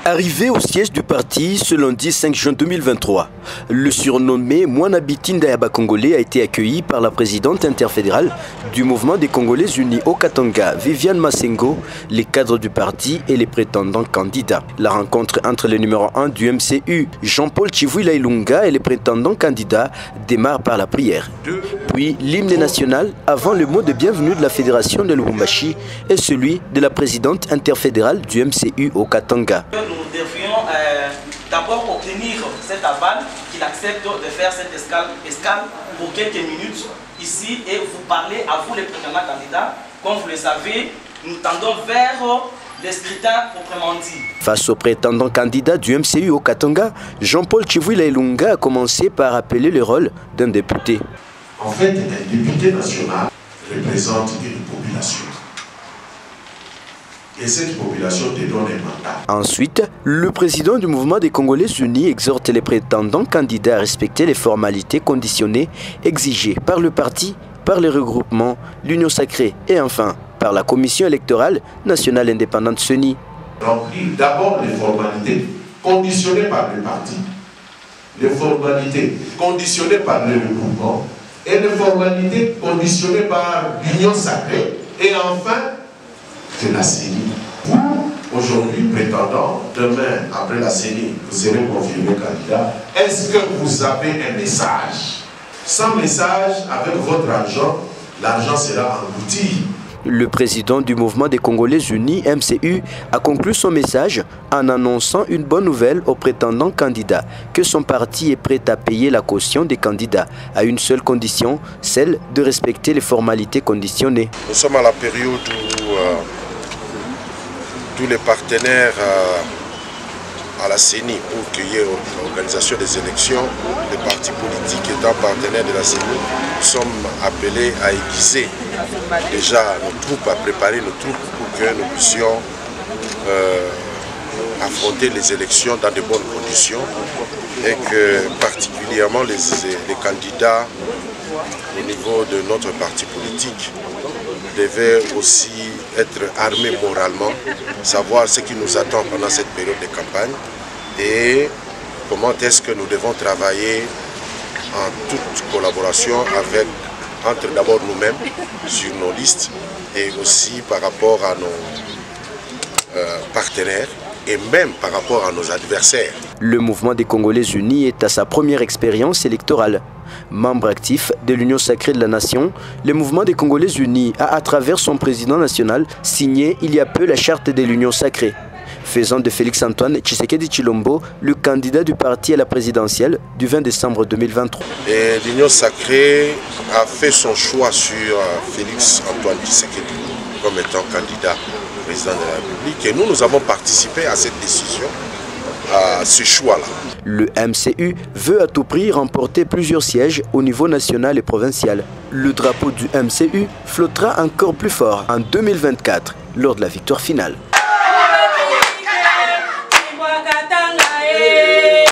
Arrivé au siège du parti ce lundi 5 juin 2023, le surnommé Mwana Bitinda Yaba Congolais a été accueilli par la présidente interfédérale du mouvement des Congolais unis au Katanga, Viviane Massengo, les cadres du parti et les prétendants candidats. La rencontre entre le numéro 1 du MCU, Jean-Paul Chivuila Ilunga, et les prétendants candidats démarre par la prière. Puis l'hymne national avant le mot de bienvenue de la fédération de Lubumbashi et celui de la présidente interfédérale du MCU au Katanga. Nous devrions d'abord obtenir cet aval qu'il accepte de faire cette escale pour quelques minutes ici et vous parler à vous les prétendants candidats. Comme vous le savez, nous tendons vers les scrutins proprement dit. Face aux prétendants candidats du MCU au Katanga, Jean-Paul Chivuila Ilunga a commencé par appeler le rôle d'un député. En fait, un député national représente une population. Et cette population te donne un mandat. Ensuite, le président du mouvement des Congolais unis exhorte les prétendants candidats à respecter les formalités conditionnées exigées par le parti, par les regroupements, l'Union sacrée et enfin par la Commission électorale nationale indépendante CENI. Remplir d'abord les formalités conditionnées par le parti, les formalités conditionnées par le regroupement et les formalités conditionnées par l'Union sacrée et enfin de la CENI. Vous, aujourd'hui, prétendant, demain, après la CENI, vous serez confirmé candidat. Est-ce que vous avez un message? Sans message, avec votre argent, l'argent sera englouti. Le président du mouvement des Congolais unis, MCU, a conclu son message en annonçant une bonne nouvelle aux prétendants candidats, que son parti est prêt à payer la caution des candidats, à une seule condition, celle de respecter les formalités conditionnées. Nous sommes à la période où tous les partenaires à la CENI pour qu'il y ait l'organisation des élections, les partis politiques étant partenaires de la CENI, nous sommes appelés à aiguiser déjà nos troupes, à préparer nos troupes pour que nous puissions affronter les élections dans de bonnes conditions et que particulièrement les candidats au niveau de notre parti politique devaient aussi être armés moralement, savoir ce qui nous attend pendant cette période de campagne et comment est-ce que nous devons travailler en toute collaboration entre d'abord nous-mêmes sur nos listes et aussi par rapport à nos partenaires et même par rapport à nos adversaires. Le mouvement des Congolais unis est à sa première expérience électorale. Membre actif de l'Union sacrée de la Nation, le mouvement des Congolais unis a, à travers son président national, signé il y a peu la charte de l'Union sacrée, faisant de Félix-Antoine Tshisekedi Tshilombo le candidat du parti à la présidentielle du 20 décembre 2023. Et l'Union sacrée a fait son choix sur Félix-Antoine Tshisekedi comme étant candidat président de la République et nous avons participé à cette décision, à ce choix-là. Le MCU veut à tout prix remporter plusieurs sièges au niveau national et provincial. Le drapeau du MCU flottera encore plus fort en 2024 lors de la victoire finale.